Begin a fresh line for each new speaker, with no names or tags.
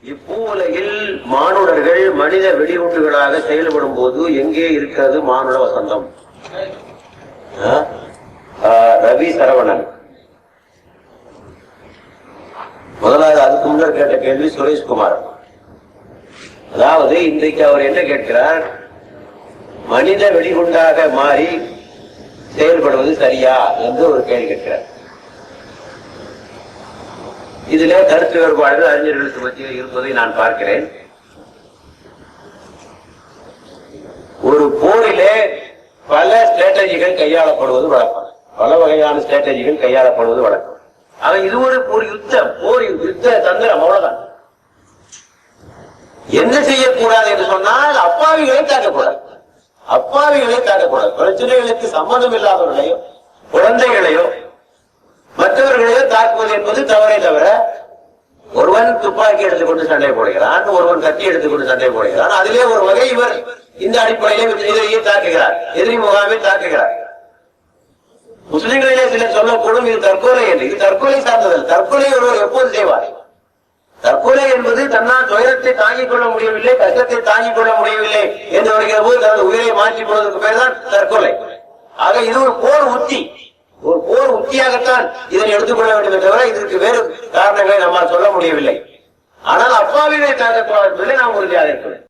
இப்பூவுலகில் மானுடர்கள் மனித வெடிகுண்டுகளாக செயல்படும் போது எங்கே இருக்கிறது மானுட வசந்தம்? ரவி சரவணன். முதலாவது அதுக்கு முன்னர் கேட்ட கேள்வி சுரேஷ்குமார். அதாவது இன்றைக்கு அவர் என்ன கேட்கிறார், மனித வெடிகுண்டாக மாறி செயல்படுவது சரியா என்று ஒரு கேள்வி கேட்கிறார். இதிலே கருத்து வேறுபாடுகள் அறிஞர்களுக்கு மத்தியில் இருப்பதை நான் பார்க்கிறேன். ஒரு போரிலே பல ஸ்ட்ராட்டஜிகள் கையாளப்படுவது வழக்கம், பல வகையான ஸ்ட்ராட்டஜிகள் கையாளப்படுவது வழக்கம். ஆக இது ஒரு யுத்தம், போர் யுத்த தந்திரம், அவ்வளவுதான். என்ன செய்யக்கூடாது என்று சொன்னால் அப்பாவிகளை தாக்கக்கூடாது, அப்பாவிகளை தாக்கக்கூடாது. பிரச்சனைகளுக்கு சம்பந்தம் இல்லாதவர்களையோ குழந்தைகளையோ மற்றவர்களையோ தாக்குவது என்பது தவறே தவிர, ஒருவன் துப்பாக்கி எடுத்துக்கொண்டு சண்டை போடுகிறான், ஒருவன் கத்தி எடுத்துக்கொண்டு சண்டை போடுகிறான், அதிலே ஒரு வகை இவர் இந்த அடிப்படையிலே எதிரியை தாக்குகிறார், எதிரி முகாமை தாக்குகிறார். முஸ்லிம்களிலே சிலர் சொல்லக்கூடும் இது தற்கொலை என்று. இது தற்கொலை சார்ந்ததல். தற்கொலை ஒருவர் எப்போது செய்வார்? தற்கொலை என்பது தன்னால் துயரத்தை தாங்கிக் கொள்ள முடியவில்லை, கஷ்டத்தை தாங்கிக் கொள்ள முடியவில்லை என்று வருகிற போது தனது உயிரை மாற்றிக் கொள்வதற்கு பேர் தான் தற்கொலை. ஆக இது ஒரு போர் உத்தி, ஒரு போர் உத்தியாகத்தான் இதனை எடுத்துக்கொள்ள வேண்டும் தவிர இதற்கு வேறு காரணங்களை நம்மால் சொல்ல முடியவில்லை. ஆனால் அப்பாவிகளை தாக்கக்கூடாது என்பதிலே நாம் உறுதியாக இருக்கிறோம்.